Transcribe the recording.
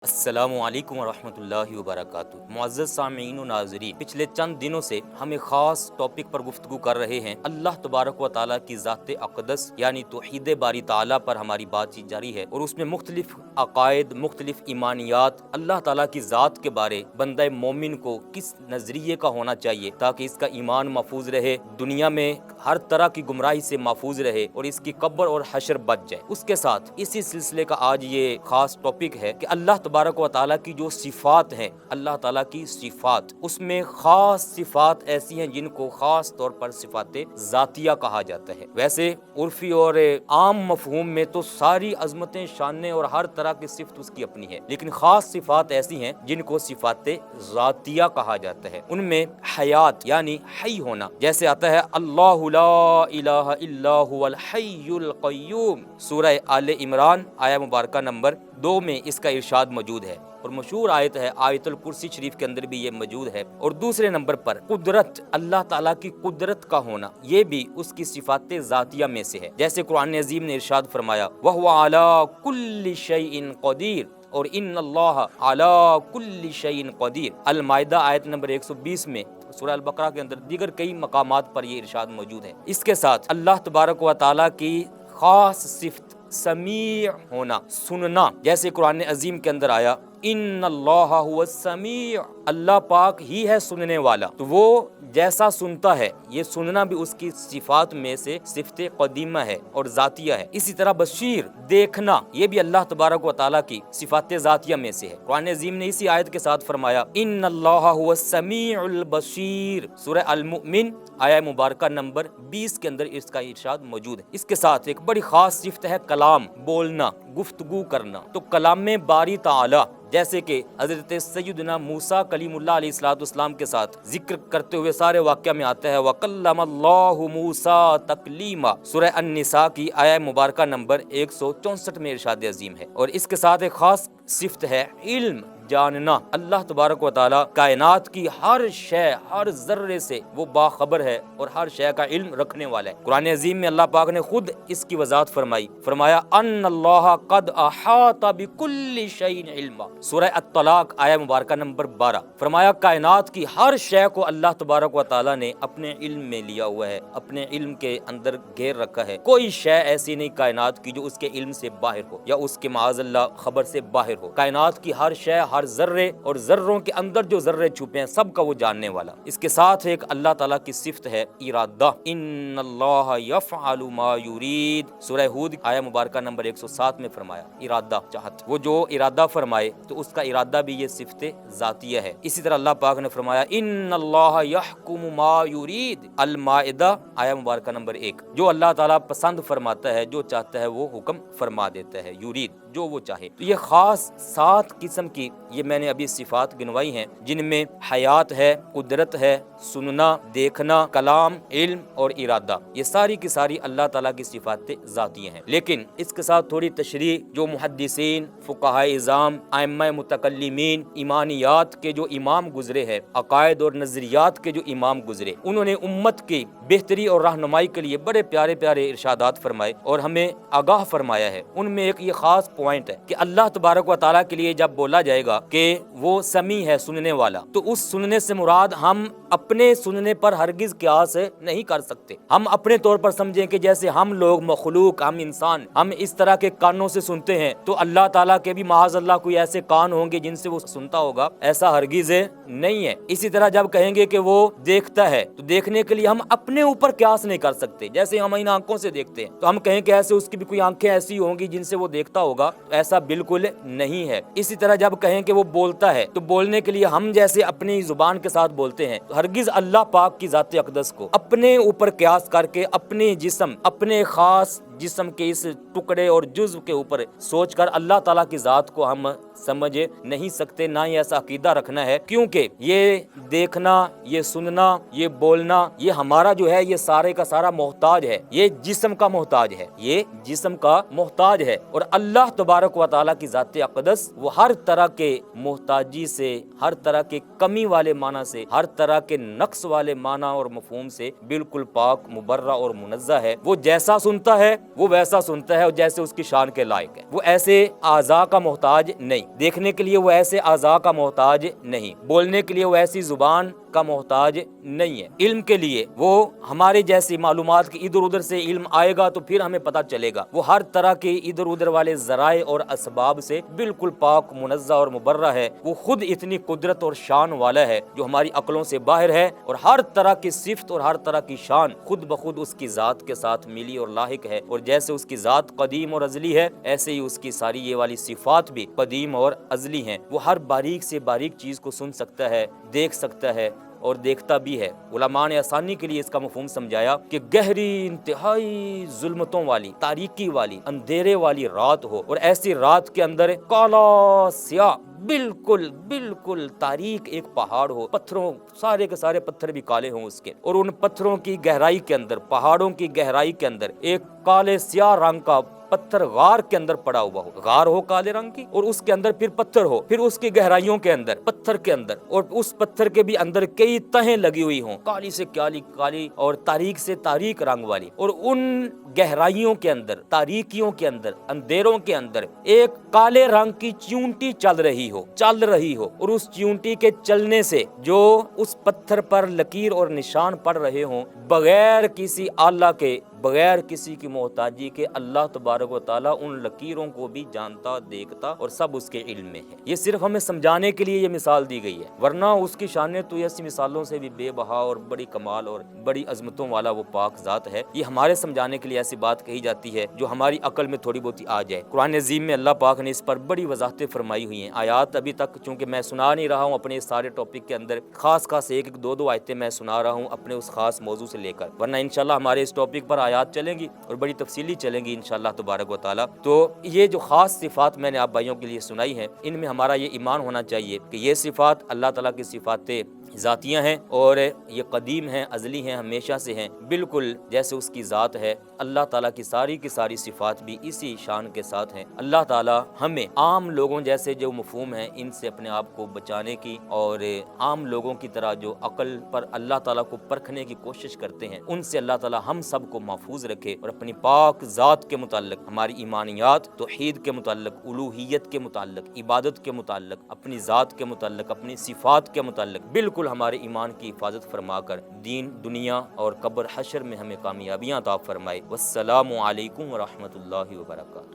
السلام علیکم ورحمۃ اللہ وبرکاتہ۔ معزز سامعین و ناظرین، پچھلے چند دنوں سے ہم ایک خاص ٹاپک پر گفتگو کر رہے ہیں۔ اللہ تبارک و تعالیٰ کی ذات اقدس یعنی توحید باری تعالیٰ پر ہماری بات چیت جاری ہے، اور اس میں مختلف عقائد، مختلف ایمانیات، اللہ تعالیٰ کی ذات کے بارے بندہ مومن کو کس نظریے کا ہونا چاہیے تاکہ اس کا ایمان محفوظ رہے، دنیا میں ہر طرح کی گمراہی سے محفوظ رہے اور اس کی قبر اور حشر بچ جائے۔ اس کے ساتھ اسی سلسلے کا آج یہ خاص ٹاپک ہے کہ اللہ تبارک و تعالیٰ کی جو صفات ہیں، اللہ تعالیٰ کی صفات، اس میں خاص صفات ایسی ہیں جن کو خاص طور پر صفات ذاتیہ کہا جاتا ہے۔ ویسے عرفی اور عام مفہوم میں تو ساری عظمتیں، شانیں اور ہر طرح کی صفت اس کی اپنی ہے، لیکن خاص صفات ایسی ہیں جن کو صفات ذاتیہ کہا جاتا ہے۔ ان میں حیات یعنی حی ہونا، جیسے آتا ہے اللہ لا الہ الا هو الحی القیوم، سورہ آل عمران آیہ مبارکہ نمبر 2 میں اس کا ارشاد موجود ہے، اور مشہور آیت ہے آیت الکرسی شریف کے اندر بھی یہ موجود ہے۔ اور دوسرے نمبر پر قدرت، اللہ تعالیٰ کی قدرت کا ہونا، یہ بھی اس کی صفات ذاتیہ میں سے ہے، جیسے قرآن عظیم نے ارشاد فرمایا وَهُوَ عَلَى كُلِّ شَيْءٍ قَدِيرٌ اور ان اللہ علی کل شیء قدیر، المائدہ آیت نمبر 120 میں، سورہ البقرہ کے اندر دیگر کئی مقامات پر یہ ارشاد موجود ہے۔ اس کے ساتھ اللہ تبارک و تعالیٰ کی خاص صفت سمیع ہونا، سننا، جیسے قرآن عظیم کے اندر آیا ان اللہ هو السمیع، اللہ پاک ہی ہے سننے والا، تو وہ جیسا سنتا ہے، یہ سننا بھی اس کی صفات میں سے صفت قدیمہ ہے اور ذاتیہ ہے۔ اسی طرح بشیر، دیکھنا، یہ بھی اللہ تبارک و تعالیٰ کی صفات ذاتیہ میں سے ہے۔ قرآن عظیم نے اسی آیت کے ساتھ فرمایا ان اللہ هو السمیع البصیر، سورہ المؤمن آیہ مبارکہ نمبر 20 کے اندر اس کا ارشاد موجود ہے۔ اس کے ساتھ ایک بڑی خاص صفت ہے کلام، بولنا، گفتگو کرنا، تو کلام باری تعالیٰ، جیسے کہ حضرت سیدنا موسیٰ کلیم اللہ علیہ السلام کے ساتھ ذکر کرتے ہوئے سارے واقعہ میں آتا ہے وَكَلَّمَ اللَّهُ مُوسَىٰ تَكْلِيمًا، سورہ النساء کی آیہ مبارکہ نمبر 164 میں ارشاد عظیم ہے۔ اور اس کے ساتھ ایک خاص صفت ہے علم، جاننا، اللہ تبارک و تعالیٰ کائنات کی ہر شے، ہر ذرے سے وہ باخبر ہے اور ہر شے کا علم رکھنے والا ہے۔ قرآن عظیم میں اللہ پاک نے خود اس کی وضاحت فرمائی، فرمایا ان اللہ قد احاط بكل شیء علما، سورہ الطلاق آیہ مبارکہ نمبر 12، فرمایا کائنات کی ہر شے کو اللہ تبارک و تعالیٰ نے اپنے علم میں لیا ہوا ہے، اپنے علم کے اندر گھیر رکھا ہے۔ کوئی شے ایسی نہیں کائنات کی جو اس کے علم سے باہر ہو یا اس کے معاذ اللہ خبر سے باہر ہو۔ کائنات کی ہر شے، ہر ذرے اور ذروں کے اندر جو ذرے چھپے ہیں، سب کا وہ جاننے والا۔ اس کے ساتھ ایک اللہ تعالیٰ کی صفت ہے ارادہ، ان اللہ یفعل ما یرید، سورہ ہود آیہ مبارکہ نمبر 107 میں فرمایا ارادہ، چاہت، وہ جو ارادہ فرمائے تو اس کا ارادہ بھی یہ صفت ذاتیہ ہے۔ اسی طرح اللہ پاک نے فرمایا ان اللہ یحکم ما یرید، المائدہ آیہ مبارکہ نمبر 1، جو اللہ تعالیٰ پسند فرماتا ہے، جو چاہتا ہے وہ حکم فرما دیتا ہے، یرید، جو وہ چاہے۔ تو یہ خاص 7 قسم کی یہ میں نے ابھی صفات گنوائی ہیں، جن میں حیات ہے، قدرت ہے، سننا، دیکھنا، کلام، علم اور ارادہ، یہ ساری کی ساری اللہ تعالیٰ کی صفات ذاتیہ ہیں۔ لیکن اس کے ساتھ تھوڑی تشریح، جو محدثین، فقہائے اعظام، ائمہ متکلمین، ایمانیات کے جو امام گزرے ہیں، عقائد اور نظریات کے جو امام گزرے، انہوں نے امت کی بہتری اور رہنمائی کے لیے بڑے پیارے پیارے ارشادات فرمائے اور ہمیں آگاہ فرمایا ہے۔ ان میں ایک یہ خاص پوائنٹ ہے کہ اللہ تبارک و تعالیٰ کے لیے جب بولا جائے گا کہ وہ سمیع ہے، سننے والا، تو اس سننے سے مراد ہم اپنے سننے پر ہرگز قیاس نہیں کر سکتے۔ ہم اپنے طور پر سمجھیں کہ جیسے ہم لوگ مخلوق، ہم انسان، ہم اس طرح کے کانوں سے سنتے ہیں، تو اللہ تعالیٰ کے بھی معاذ اللہ کوئی ایسے کان ہوں گے جن سے وہ سنتا ہوگا، ایسا ہرگز نہیں ہے۔ اسی طرح جب کہیں گے کہ وہ دیکھتا ہے، تو دیکھنے کے لیے ہم اپنے اوپر قیاس نہیں کر سکتے، جیسے ہم ان آنکھوں سے دیکھتے ہیں تو ہم کہیں کہ ایسے اس کی بھی کوئی آنکھیں ایسی ہوں گی جن سے وہ دیکھتا ہوگا، ایسا بالکل نہیں ہے۔ اسی طرح جب کہیں کہ وہ بولتا ہے تو بولنے کے لیے ہم جیسے اپنی زبان کے ساتھ بولتے ہیں، ہرگز اللہ پاک کی ذات اقدس کو اپنے اوپر قیاس کر کے اپنے جسم، اپنے خاص جسم کے اس ٹکڑے اور جزو کے اوپر سوچ کر اللہ تعالیٰ کی ذات کو ہم سمجھ نہیں سکتے، نہ ہی ایسا عقیدہ رکھنا ہے، کیونکہ یہ دیکھنا، یہ سننا، یہ بولنا، یہ ہمارا جو ہے یہ سارے کا سارا محتاج ہے، یہ جسم کا محتاج ہے، یہ جسم کا محتاج ہے۔ اور اللہ تبارک و تعالیٰ کی ذات اقدس وہ ہر طرح کے محتاجی سے، ہر طرح کے کمی والے معنی سے، ہر طرح کے نقص والے معنی اور مفہوم سے بالکل پاک، مبرہ اور منزہ ہے۔ وہ جیسا سنتا ہے وہ ویسا سنتا ہے جیسے اس کی شان کے لائق ہے۔ وہ ایسے اعضاء کا محتاج نہیں، دیکھنے کے لیے وہ ایسے اعضاء کا محتاج نہیں، بولنے کے لیے وہ ایسی زبان کا محتاج نہیں ہے، علم کے لیے وہ ہمارے جیسی معلومات کی ادھر ادھر سے علم آئے گا تو پھر ہمیں پتہ چلے گا، وہ ہر طرح کے ادھر ادھر والے ذرائع اور اسباب سے بالکل پاک منزہ اور مبرہ ہے۔ وہ خود اتنی قدرت اور شان والا ہے جو ہماری عقلوں سے باہر ہے، اور ہر طرح کی صفت اور ہر طرح کی شان خود بخود اس کی ذات کے ساتھ ملی اور لاحق ہے، اور جیسے اس کی ذات قدیم اور ازلی ہے ایسے ہی اس کی ساری یہ والی صفات بھی قدیم اور ازلی ہیں۔ وہ ہر باریک سے باریک چیز کو سن سکتا ہے، دیکھ سکتا ہے اور دیکھتا بھی ہے۔ علماء نے آسانی کے لیے اس کا مفہوم سمجھایا کہ گہری انتہائی ظلمتوں والی، تاریکی والی، اندھیرے والی رات ہو، اور ایسی رات کے اندر کالا سیاہ بالکل تاریک ایک پہاڑ ہو، پتھروں سارے کے سارے پتھر بھی کالے ہوں اس کے، اور ان پتھروں کی گہرائی کے اندر، پہاڑوں کی گہرائی کے اندر ایک کالے سیاہ رنگ کا پتھر غار کے اندر پڑا ہوا ہو، غار ہو کالے رنگ کی، اور اس کے اندر پھر پتھر ہو، پھر اس کی گہرائیوں کے اندر پتھر کے اندر، اور اس پتھر کے بھی اندر کئی تہیں لگی ہوئی ہوں، کالی سے کالی اور تاریک سے تاریک رنگ والی، اور ان گہرائیوں کے اندر، تاریکیوں کے اندر، اندھیروں کے اندر ایک کالے رنگ کی چیونٹی چل رہی ہو، اور اس چیونٹی کے چلنے سے جو اس پتھر پر لکیر اور نشان پڑ رہے ہوں، بغیر کسی آلہ کے، بغیر کسی کی محتاجی کے، اللہ تبارک و تعالیٰ ان لکیروں کو بھی جانتا، دیکھتا اور سب اس کے علم میں ہے۔ یہ صرف ہمیں سمجھانے کے لیے یہ مثال دی گئی ہے، ورنہ اس کی شان تو ایسی مثالوں سے بھی بے بہا اور بڑی کمال اور بڑی عظمتوں والا وہ پاک ذات ہے۔ یہ ہمارے سمجھانے کے لیے ایسی بات کہی جاتی ہے جو ہماری عقل میں تھوڑی بہت آ جائے۔ قرآن عظیم میں اللہ پاک نے اس پر بڑی وضاحتیں فرمائی ہوئی ہیں۔ آیات ابھی تک چونکہ میں سنا نہیں رہا ہوں اپنے اس سارے ٹاپک کے اندر، خاص ایک دو آیتیں میں سنا رہا ہوں اپنے اس خاص موضوع سے لے کر، ورنہ انشاءاللہ ہمارے اس ٹاپک پر آیات چلیں گی اور بڑی تفصیلی چلیں گی انشاءاللہ تبارک و تعالیٰ۔ تو یہ جو خاص صفات میں نے آپ بھائیوں کے لیے سنائی ہیں، ان میں ہمارا یہ ایمان ہونا چاہیے کہ یہ صفات اللہ تعالیٰ کی صفات ذاتیہ ہیں، اور یہ قدیم ہیں، ازلی ہیں، ہمیشہ سے ہیں، بالکل جیسے اس کی ذات ہے۔ اللہ تعالیٰ کی ساری صفات بھی اسی شان کے ساتھ ہیں۔ اللہ تعالیٰ ہمیں عام لوگوں جیسے جو مفہوم ہیں ان سے اپنے آپ کو بچانے کی، اور عام لوگوں کی طرح جو عقل پر اللہ تعالیٰ کو پرکھنے کی کوشش کرتے ہیں، ان سے اللہ تعالیٰ ہم سب کو محفوظ رکھے، اور اپنی پاک ذات کے متعلق، ہماری ایمانیات، توحید کے متعلق، الوہیت کے متعلق، عبادت کے متعلق، اپنی ذات کے متعلق، اپنی صفات کے متعلق بالکل ہمارے ایمان کی حفاظت فرما کر دین، دنیا اور قبر حشر میں ہمیں کامیابیاں عطا فرمائے۔ والسلام علیکم ورحمۃ اللہ وبرکاتہ۔